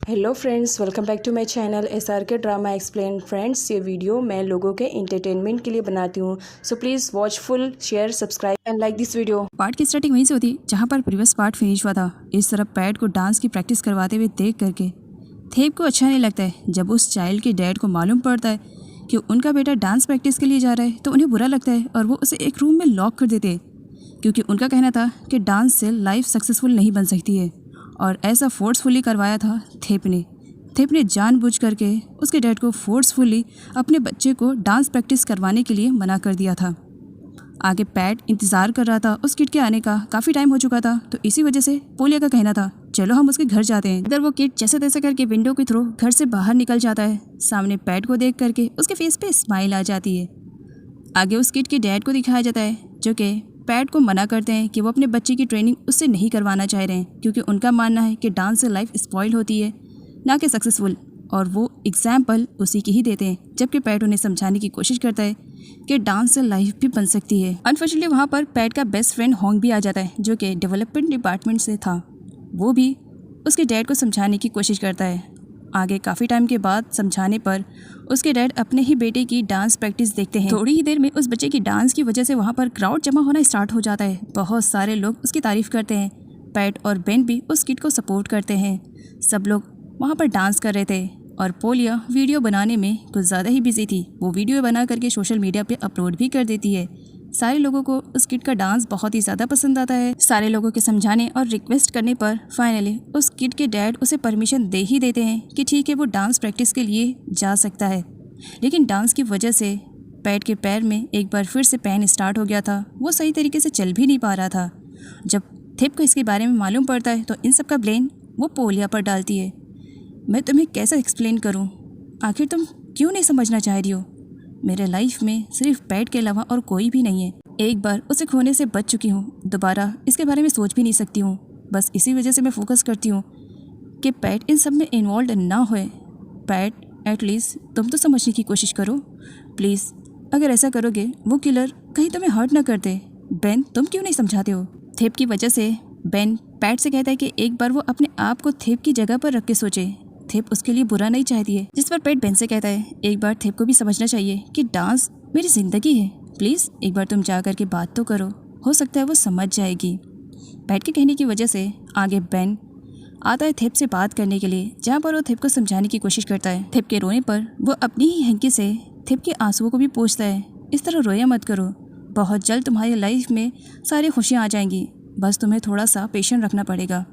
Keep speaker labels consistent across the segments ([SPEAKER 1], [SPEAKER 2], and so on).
[SPEAKER 1] Hello friends, welcome back to my channel SRK drama explain. Friends, ये video मैं लोगों के एंटरटेनमेंट के लिए बनाती हूँ, so please watch full, share, subscribe and like this video.
[SPEAKER 2] Part की स्टार्टिंग वहीं से होती जहाँ पर प्रीवियस पार्ट फिनिश हुआ था। इस तरफ पैट को डांस की प्रैक्टिस करवाते हुए देख करके थेप को अच्छा नहीं लगता है। जब उस चाइल्ड के डैड को मालूम पड़ता है कि उनका बेटा डांस प्रैक्टिस के लिए जा रहा है तो उन्हें बुरा लगता है और वो उसे एक रूम में लॉक कर देते हैं, क्योंकि उनका कहना था कि डांस से लाइफ सक्सेसफुल नहीं बन सकती है। और ऐसा फोर्सफुली करवाया था थेप ने जानबूझ करके उसके डैड को फोर्सफुली अपने बच्चे को डांस प्रैक्टिस करवाने के लिए मना कर दिया था। आगे पैट इंतज़ार कर रहा था उस किड के आने का। काफ़ी टाइम हो चुका था, तो इसी वजह से पोलिया का कहना था चलो हम उसके घर जाते हैं। इधर वो किड जैसे तैसे करके विंडो के थ्रू घर से बाहर निकल जाता है। सामने पैट को देख करके उसके फेस पे स्माइल आ जाती है। आगे उस किड के डैड को दिखाया जाता है, जो कि पैट को मना करते हैं कि वो अपने बच्चे की ट्रेनिंग उससे नहीं करवाना चाह रहे हैं, क्योंकि उनका मानना है कि डांस से लाइफ स्पॉइल होती है, ना कि सक्सेसफुल, और वो एग्जाम्पल उसी की ही देते हैं। जबकि पैट उन्हें समझाने की कोशिश करता है कि डांस से लाइफ भी बन सकती है। अनफॉर्चुनेटली वहाँ पर पैट का बेस्ट फ्रेंड होंग भी आ जाता है, जो कि डेवलपमेंट डिपार्टमेंट से था। वो भी उसके डैड को समझाने की कोशिश करता है। आगे काफ़ी टाइम के बाद समझाने पर उसके डैड अपने ही बेटे की डांस प्रैक्टिस देखते हैं। थोड़ी ही देर में उस बच्चे की डांस की वजह से वहाँ पर क्राउड जमा होना स्टार्ट हो जाता है। बहुत सारे लोग उसकी तारीफ़ करते हैं। पैट और बेन भी उस किड को सपोर्ट करते हैं। सब लोग वहाँ पर डांस कर रहे थे और पोलिया वीडियो बनाने में कुछ ज़्यादा ही बिजी थी। वो वीडियो बना करके सोशल मीडिया पे अपलोड भी कर देती है। सारे लोगों को उस किड का डांस बहुत ही ज़्यादा पसंद आता है। सारे लोगों के समझाने और रिक्वेस्ट करने पर फाइनली उस किड के डैड उसे परमिशन दे ही देते हैं कि ठीक है, वो डांस प्रैक्टिस के लिए जा सकता है। लेकिन डांस की वजह से पैट के पैर में एक बार फिर से पेन स्टार्ट हो गया था। वो सही तरीके से चल भी नहीं पा रहा था। जब थेप को इसके बारे में मालूम पड़ता है तो इन सब का ब्लेम वो पोलिया पर डालती है। मैं तुम्हें कैसे एक्सप्लेन करूं? आखिर तुम क्यों नहीं समझना चाह रही हो? मेरे लाइफ में सिर्फ पैट के अलावा और कोई भी नहीं है। एक बार उसे खोने से बच चुकी हूँ, दोबारा इसके बारे में सोच भी नहीं सकती हूँ। बस इसी वजह से मैं फोकस करती हूँ कि पैट इन सब में इन्वॉल्व ना होए। पैट, एटलीस्ट तुम तो समझने की कोशिश करो प्लीज़। अगर ऐसा करोगे वो किलर कहीं तुम्हें हर्ट ना कर दे। बेन, तुम क्यों नहीं समझाते हो? थेप की वजह से बेन पैट से कहता है कि एक बार वो अपने आप को थेप की जगह पर रख के सोचे। थेप उसके लिए बुरा नहीं चाहती है। जिस पर पेट बेन से कहता है एक बार थेप को भी समझना चाहिए कि डांस मेरी ज़िंदगी है। प्लीज़ एक बार तुम जा कर के बात तो करो, हो सकता है वो समझ जाएगी। पेट के कहने की वजह से आगे बेन आता है थेप से बात करने के लिए, जहाँ पर वो थेप को समझाने की कोशिश करता है। थेप के रोने पर वो अपनी ही हैंकी से थेप के आंसुओं को भी पोंछता है। इस तरह रोया मत करो, बहुत जल्द तुम्हारी लाइफ में सारी खुशियाँ आ जाएंगी, बस तुम्हें थोड़ा सा पेशेंस रखना पड़ेगा।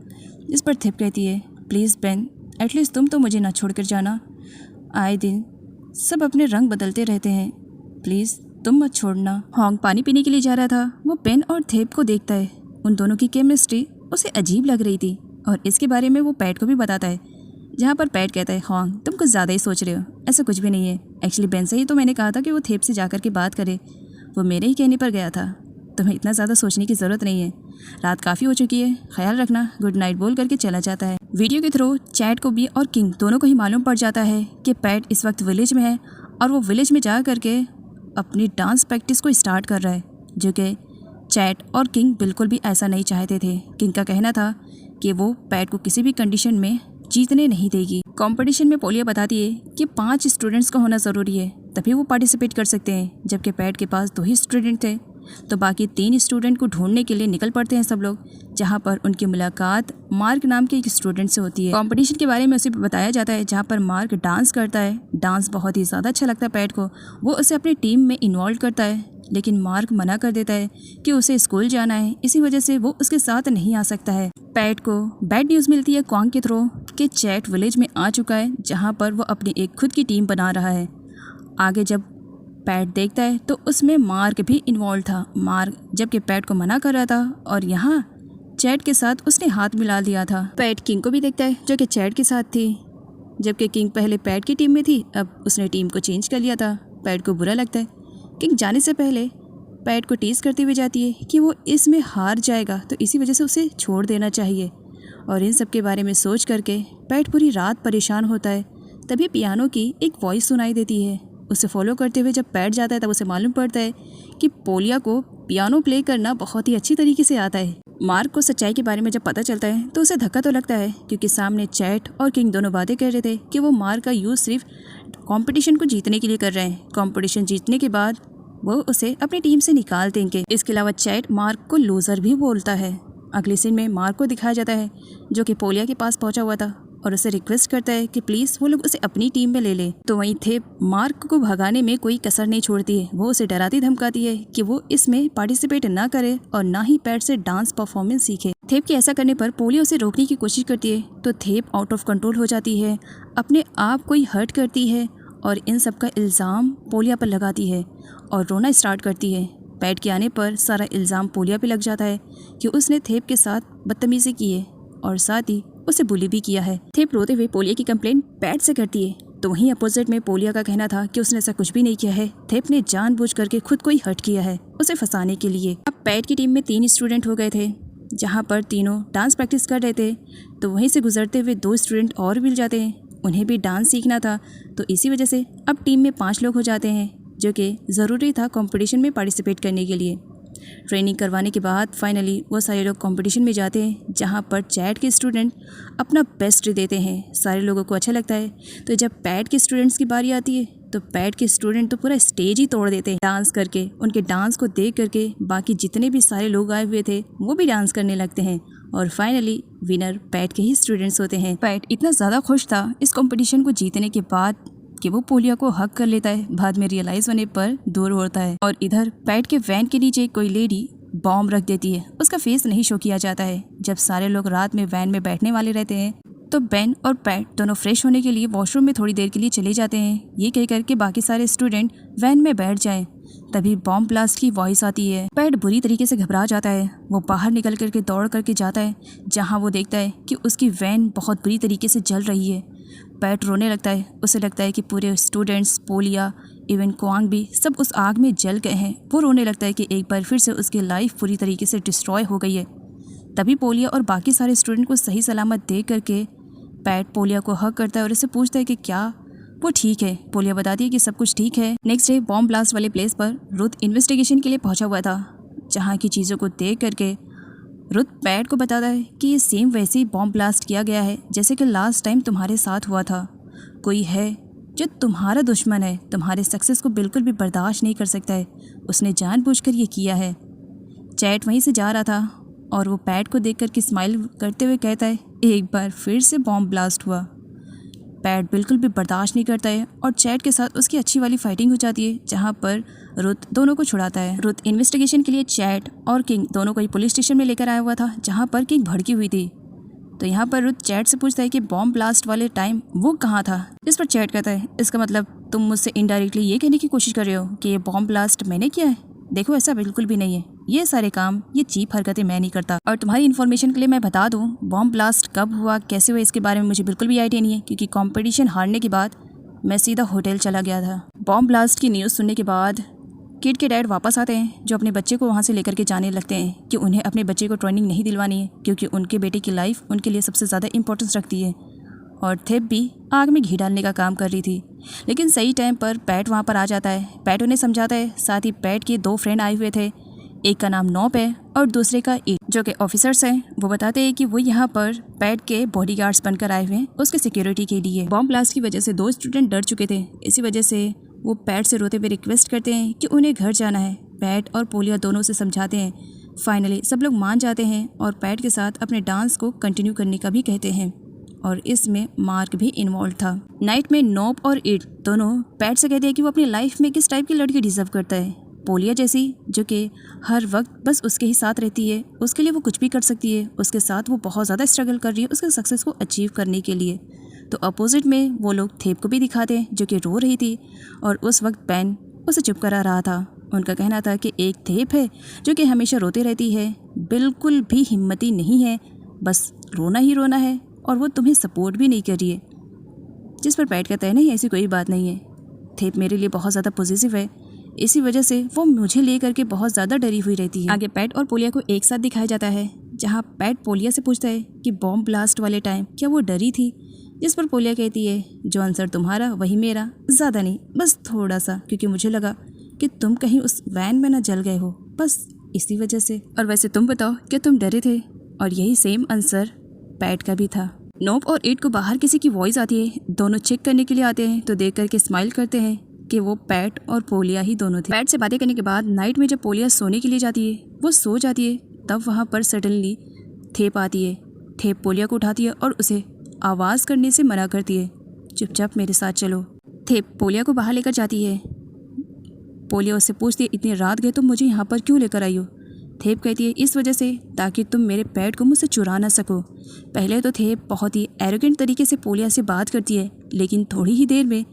[SPEAKER 2] इस पर थेप कहती है प्लीज़ बेन, एटलीस्ट तुम तो मुझे ना छोड़कर जाना। आए दिन सब अपने रंग बदलते रहते हैं, प्लीज़ तुम मत छोड़ना। होंग पानी पीने के लिए जा रहा था। वो पेन और थेप को देखता है। उन दोनों की केमिस्ट्री उसे अजीब लग रही थी और इसके बारे में वो पैट को भी बताता है, जहाँ पर पैट कहता है होंग तुम कुछ ज़्यादा ही सोच रहे हो, ऐसा कुछ भी नहीं है। एक्चुअली बेन से ही तो मैंने कहा था कि वो थेप से जाकर के बात करे, वो मेरे ही कहने पर गया था। तुम्हें इतना ज़्यादा सोचने की ज़रूरत नहीं है, रात काफ़ी हो चुकी है, ख्याल रखना। गुड नाइट बोल करके चला जाता है। वीडियो के थ्रू चैट को भी और किंग दोनों को ही मालूम पड़ जाता है कि पैट इस वक्त विलेज में है और वो विलेज में जा करके अपनी डांस प्रैक्टिस को स्टार्ट कर रहा है, जो कि चैट और किंग बिल्कुल भी ऐसा नहीं चाहते थे। किंग का कहना था कि वो पैट को किसी भी कंडीशन में जीतने नहीं देगी। कंपटीशन में पोलिया बताती है कि 5 स्टूडेंट्स का होना ज़रूरी है, तभी वो पार्टिसिपेट कर सकते हैं। जबकि पैट के पास 2 ही स्टूडेंट थे, तो बाकी 3 स्टूडेंट को ढूंढने के लिए निकल पड़ते हैं सब लोग, जहां पर उनकी मुलाकात मार्क नाम के एक स्टूडेंट से होती है। कंपटीशन के बारे में उसे बताया जाता है, जहां पर मार्क डांस करता है। डांस बहुत ही ज़्यादा अच्छा लगता है पैट को। वो उसे अपनी टीम में इन्वॉल्व करता है, लेकिन मार्क मना कर देता है कि उसे स्कूल जाना है, इसी वजह से वो उसके साथ नहीं आ सकता है। पैट को बैड न्यूज़ मिलती है क्वांग के थ्रू कि चैट विलेज में आ चुका है, जहाँ पर वो अपनी एक खुद की टीम बना रहा है। आगे जब पैट देखता है तो उसमें मार्क भी इन्वॉल्व था। मार्क जबकि पैट को मना कर रहा था और यहाँ चैट के साथ उसने हाथ मिला दिया था। पैट किंग को भी देखता है, जो कि चैट के साथ थी। जबकि किंग पहले पैट की टीम में थी, अब उसने टीम को चेंज कर लिया था। पैट को बुरा लगता है। किंग जाने से पहले पैट को टीज करते हुए जाती है कि वो इसमें हार जाएगा, तो इसी वजह से उसे छोड़ देना चाहिए। और इन सब के बारे में सोच करके पैट पूरी रात परेशान होता है। तभी पियानो की एक वॉइस सुनाई देती है। उसे फॉलो करते हुए जब पैट जाता है तब उसे मालूम पड़ता है कि पोलिया को पियानो प्ले करना बहुत ही अच्छी तरीके से आता है। मार्क को सच्चाई के बारे में जब पता चलता है तो उसे धक्का तो लगता है, क्योंकि सामने चैट और किंग दोनों बातें कर रहे थे कि वो मार्क का यूज़ सिर्फ कंपटीशन को जीतने के लिए कर रहे हैं। कंपटीशन जीतने के बाद वो उसे अपनी टीम से निकाल देंगे। इसके अलावा चैट मार्क को लूज़र भी बोलता है। अगले सीन में मार्क को दिखाया जाता है जो कि पोलिया के पास पहुंचा हुआ था और उसे रिक्वेस्ट करता है कि प्लीज़ वो लोग उसे अपनी टीम में ले ले। तो वहीं थेप मार्क को भगाने में कोई कसर नहीं छोड़ती है। वो उसे डराती धमकाती है कि वो इसमें पार्टिसिपेट ना करे और ना ही पैट से डांस परफॉर्मेंस सीखे। थेप के ऐसा करने पर पोलिया उसे रोकने की कोशिश करती है तो थेप आउट ऑफ कंट्रोल हो जाती है, अपने आप को ही हर्ट करती है और इन सब का इल्ज़ाम पोलिया पर लगाती है और रोना स्टार्ट करती है। पैट के आने पर सारा इल्ज़ाम पोलिया पे लग जाता है कि उसने थेप के साथ बदतमीज़ी की है और साथ ही उसे बुली भी किया है। थेप रोते हुए पोलिया की कंप्लेंट पैट से करती है, तो वहीं अपोजिट में पोलिया का कहना था कि उसने ऐसा कुछ भी नहीं किया है। थेप ने जानबूझ करके खुद को ही हर्ट किया है उसे फंसाने के लिए। अब पैट की टीम में 3 स्टूडेंट हो गए थे, जहाँ पर तीनों डांस प्रैक्टिस कर रहे थे। तो वहीं से गुजरते हुए 2 स्टूडेंट और मिल जाते हैं, उन्हें भी डांस सीखना था। तो इसी वजह से अब टीम में 5 लोग हो जाते हैं, जो कि ज़रूरी था कंपटीशन में पार्टिसिपेट करने के लिए। ट्रेनिंग करवाने के बाद फाइनली वो सारे लोग कंपटीशन में जाते हैं, जहाँ पर चैट के स्टूडेंट अपना बेस्ट देते हैं। सारे लोगों को अच्छा लगता है। तो जब पैट के स्टूडेंट्स की बारी आती है तो पैट के स्टूडेंट तो पूरा स्टेज ही तोड़ देते हैं डांस करके। उनके डांस को देख करके बाकी जितने भी सारे लोग आए हुए थे वो भी डांस करने लगते हैं और फाइनली विनर पैट के ही स्टूडेंट्स होते हैं। पैट इतना ज़्यादा खुश था इस कंपटीशन को जीतने के बाद कि वो पोलिया को हक कर लेता है। बाद में रियलाइज होने पर दूर होता है। और इधर पैट के वैन के नीचे कोई लेडी बॉम्ब रख देती है। उसका फेस नहीं शो किया जाता है। जब सारे लोग रात में वैन में बैठने वाले रहते हैं तो बेन और पैट दोनों फ्रेश होने के लिए वॉशरूम में थोड़ी देर के लिए चले जाते हैं। ये कह करके बाकी सारे स्टूडेंट वैन में बैठ जाएं। तभी बॉम्ब ब्लास्ट की वॉइस आती है। पैट बुरी तरीके से घबरा जाता है। वो बाहर निकल करके दौड़ करके जाता है, जहाँ वो देखता है कि उसकी वैन बहुत बुरी तरीके से जल रही है। पैट रोने लगता है। उसे लगता है कि पूरे स्टूडेंट्स, पोलिया, इवन क्वांग भी सब उस आग में जल गए हैं। वो रोने लगता है कि एक बार फिर से उसकी लाइफ पूरी तरीके से डिस्ट्रॉय हो गई है। तभी पोलिया और बाकी सारे स्टूडेंट को सही सलामत देख करके पैट पोलिया को हक करता है और इससे पूछता है कि क्या वो ठीक है। पोलिया बताती है कि सब कुछ ठीक है। नेक्स्ट डे बॉम्ब ब्लास्ट वाले प्लेस पर रुथ इन्वेस्टिगेशन के लिए पहुंचा हुआ था, जहाँ की चीज़ों को देख करके रुथ पैट को बताता है कि ये सेम वैसे ही बॉम्ब ब्लास्ट किया गया है जैसे कि लास्ट टाइम तुम्हारे साथ हुआ था। कोई है जो तुम्हारा दुश्मन है, तुम्हारे सक्सेस को बिल्कुल भी बर्दाश्त नहीं कर सकता है। उसने जानबूझकर ये किया है। चैट वहीं से जा रहा था और वो पैट को देख करके स्माइल करते हुए कहता है एक बार फिर से बॉम्ब ब्लास्ट हुआ। पैट बिल्कुल भी बर्दाश्त नहीं करता है और चैट के साथ उसकी अच्छी वाली फाइटिंग हो जाती है, जहाँ पर रुथ दोनों को छुड़ाता है। रुथ इन्वेस्टिगेशन के लिए चैट और किंग दोनों को ही पुलिस स्टेशन में लेकर आया हुआ था, जहाँ पर किंग भड़की हुई थी। तो यहाँ पर रुथ चैट से पूछता है कि बॉम्ब ब्लास्ट वाले टाइम वो कहाँ था। इस पर चैट कहता है इसका मतलब तुम मुझसे इनडायरेक्टली ये कहने की कोशिश कर रहे हो कि ये बॉम्ब ब्लास्ट मैंने किया है। देखो ऐसा बिल्कुल भी नहीं है। ये सारे काम, ये चीप हरकतें मैं नहीं करता। और तुम्हारी इन्फॉर्मेशन के लिए मैं बता दूं, बॉम्ब ब्लास्ट कब हुआ, कैसे हुआ, इसके बारे में मुझे बिल्कुल भी आइडिया नहीं है, क्योंकि कंपटीशन हारने के बाद मैं सीधा होटल चला गया था। बॉम्ब ब्लास्ट की न्यूज़ सुनने के बाद किड के डैड वापस आते हैं, जो अपने बच्चे को वहाँ से लेकर के जाने लगते हैं कि उन्हें अपने बच्चे को ट्रेनिंग नहीं दिलवानी है, क्योंकि उनके बेटे की लाइफ उनके लिए सबसे ज़्यादा इंपॉर्टेंस रखती है। और थेप भी आग में घी डालने का काम कर रही थी। लेकिन सही टाइम पर पैट वहाँ पर आ जाता है। पैट उन्हें समझाता है। साथ ही पैट के 2 फ्रेंड आए हुए थे, एक का नाम नॉप है और दूसरे का ईट, जो कि ऑफिसर्स हैं। वो बताते हैं कि वो यहाँ पर पैट के बॉडीगार्ड्स बनकर आए हुए हैं उसके सिक्योरिटी के लिए। बॉम्ब ब्लास्ट की वजह से 2 स्टूडेंट डर चुके थे। इसी वजह से वो पैट से रोते हुए रिक्वेस्ट करते हैं कि उन्हें घर जाना है। पैट और पोलिया दोनों से समझाते हैं। फाइनली सब लोग मान जाते हैं और पैट के साथ अपने डांस को कंटिन्यू करने का भी कहते हैं। और इसमें मार्क भी इन्वॉल्व था। नाइट में नॉप और इट दोनों पैट से कहते हैं कि वो अपनी लाइफ में किस टाइप की लड़की डिजर्व करता है। पोलिया जैसी, जो कि हर वक्त बस उसके ही साथ रहती है, उसके लिए वो कुछ भी कर सकती है, उसके साथ वो बहुत ज़्यादा स्ट्रगल कर रही है उसके सक्सेस को अचीव करने के लिए। तो अपोजिट में वो लोग थेप को भी दिखाते हैं, जो कि रो रही थी और उस वक्त पेन उसे चुप करा रहा था। उनका कहना था कि एक थेप है जो कि हमेशा रोते रहती है, बिल्कुल भी हिम्मती नहीं है, बस रोना ही रोना है और वो तुम्हें सपोर्ट भी नहीं कर रही है। जिस पर पैट कहता है नहीं, ऐसी कोई बात नहीं है, थेप मेरे लिए बहुत ज़्यादा पॉजिटिव है, इसी वजह से वो मुझे ले करके बहुत ज़्यादा डरी हुई रहती है। आगे पैट और पोलिया को एक साथ दिखाया जाता है, जहाँ पैट पोलिया से पूछता है कि बॉम्ब ब्लास्ट वाले टाइम क्या वो डरी थी। जिस पर पोलिया कहती है जो आंसर तुम्हारा वही मेरा, ज़्यादा नहीं, बस थोड़ा सा, क्योंकि मुझे लगा कि तुम कहीं उस वैन में ना जल गए हो, बस इसी वजह से। और वैसे तुम बताओ, क्या तुम डरे थे? और यही सेम आंसर पैट का भी था। नोप और एट को बाहर किसी की वॉइस आती है। दोनों चेक करने के लिए आते हैं तो देख करके स्माइल करते हैं कि वो पैट और पोलिया ही दोनों थे। पैट से बातें करने के बाद नाइट में जब पोलिया सोने के लिए जाती है, वो सो जाती है, तब वहाँ पर सडनली थेप आती है। थेप पोलिया को उठाती है और उसे आवाज़ करने से मना करती है। चुपचाप मेरे साथ चलो। थेप पोलिया को बाहर लेकर जाती है। पोलिया उससे पूछती है, इतनी रात गए तुम मुझे यहाँ पर क्यों लेकर आई हो? थेप कहती है, इस वजह से ताकि तुम मेरे पैट को मुझसे चुरा ना सको। पहले तो थेप बहुत ही एरोगेंट तरीके से पोलिया से बात करती है, लेकिन थोड़ी ही देर में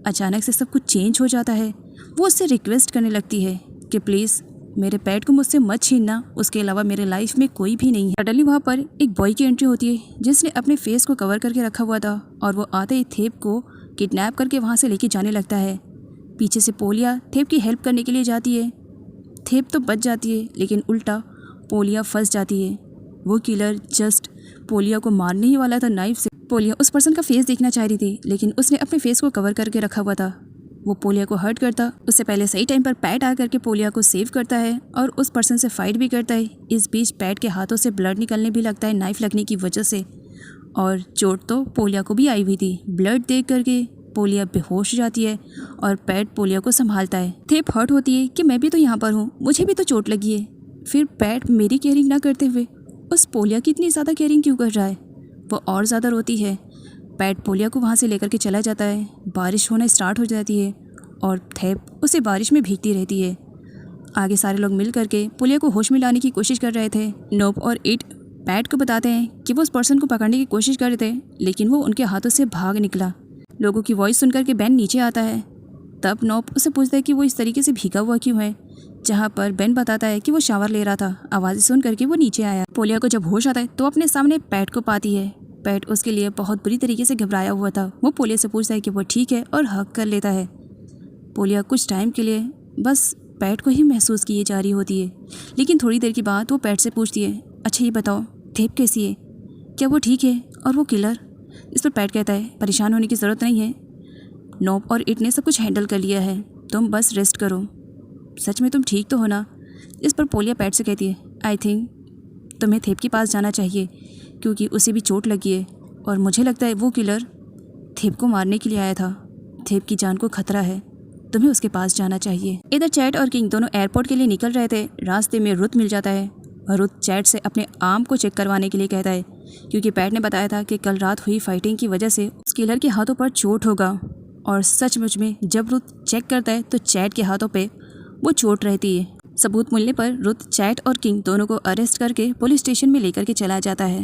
[SPEAKER 2] अचानक से सब कुछ चेंज हो जाता है। वो उससे रिक्वेस्ट करने लगती है कि प्लीज़ मेरे पैट को मुझसे मत छीनना, उसके अलावा मेरे लाइफ में कोई भी नहीं है। सडनली वहाँ पर एक बॉय की एंट्री होती है जिसने अपने फेस को कवर करके रखा हुआ था, और वो आते ही थेप को किडनैप करके वहाँ से लेके जाने लगता है। पीछे से पोलिया थेप की हेल्प करने के लिए जाती है। थेप तो बच जाती है, लेकिन उल्टा पोलिया फंस जाती है। वो किलर जस्ट पोलिया को मारने ही वाला था नाइफ से। पोलिया उस पर्सन का फेस देखना चाह रही थी, लेकिन उसने अपने फेस को कवर करके रखा हुआ था। वो पोलिया को हर्ट करता। उससे पहले सही टाइम पर पैट आ करके पोलिया को सेव करता है और उस पर्सन से फाइट भी करता है। इस बीच पैट के हाथों से ब्लड निकलने भी लगता है नाइफ लगने की वजह से, और चोट तो पोलिया को भी आई हुई थी। ब्लड देख करके पोलिया बेहोश हो जाती है और पैट पोलिया को संभालता है। थेप हर्ट होती है कि मैं भी तो यहाँ पर हूँ, मुझे भी तो चोट लगी है। फिर पैट मेरी केयरिंग ना करते हुए उस पोलिया की इतनी ज़्यादा केयरिंग क्यों कर रहा है? वो और ज़्यादा रोती है। पैट पोलिया को वहाँ से लेकर के चला जाता है। बारिश होना स्टार्ट हो जाती है और थेप उसे बारिश में भीगती रहती है। आगे सारे लोग मिल करके पोलिया को होश में लाने की कोशिश कर रहे थे। नोप और इट पैट को बताते हैं कि वो उस पर्सन को पकड़ने की कोशिश कर रहे थे, लेकिन वो उनके हाथों से भाग निकला। लोगों की वॉइस सुनकर के बेन नीचे आता है। तब नोप उसे पूछता है कि वो इस तरीके से भीगा हुआ क्यों है, जहाँ पर बेन बताता है कि वो शावर ले रहा था। आवाज़ें सुन करके वो नीचे आया। पोलिया को जब होश आता है तो अपने सामने पैट को पाती है। पैट उसके लिए बहुत बुरी तरीके से घबराया हुआ था। वो पोलिया से पूछता है कि वो ठीक है और हक कर लेता है। पोलिया कुछ टाइम के लिए बस पैट को ही महसूस किए जा रही होती है, लेकिन थोड़ी देर के बाद वो पैट से पूछती है, अच्छा ये बताओ थेप कैसी है, क्या वो ठीक है? और वो किलर? इस पर पैट कहता है, परेशान होने की ज़रूरत नहीं है, नोप और इट ने सब कुछ हैंडल कर लिया है, तुम बस रेस्ट करो। सच में तुम ठीक तो हो ना? इस पर पोलिया पैट से कहती है, आई थिंक तुम्हें थेप के पास जाना चाहिए, क्योंकि उसे भी चोट लगी है और मुझे लगता है वो किलर थेप को मारने के लिए आया था। थेप की जान को खतरा है, तुम्हें उसके पास जाना चाहिए। इधर चैट और किंग दोनों एयरपोर्ट के लिए निकल रहे थे। रास्ते में रुत मिल जाता है और रुत चैट से अपने आर्म को चेक करवाने के लिए कहता है, क्योंकि पैट ने बताया था कि कल रात हुई फाइटिंग की वजह से उस किलर के हाथों पर चोट होगा। और सचमुच में जब रुत चेक करता है तो चैट के हाथों पे वो चोट रहती है। सबूत मिलने पर रुत चैट और किंग दोनों को अरेस्ट करके पुलिस स्टेशन में लेकर के चला जाता है।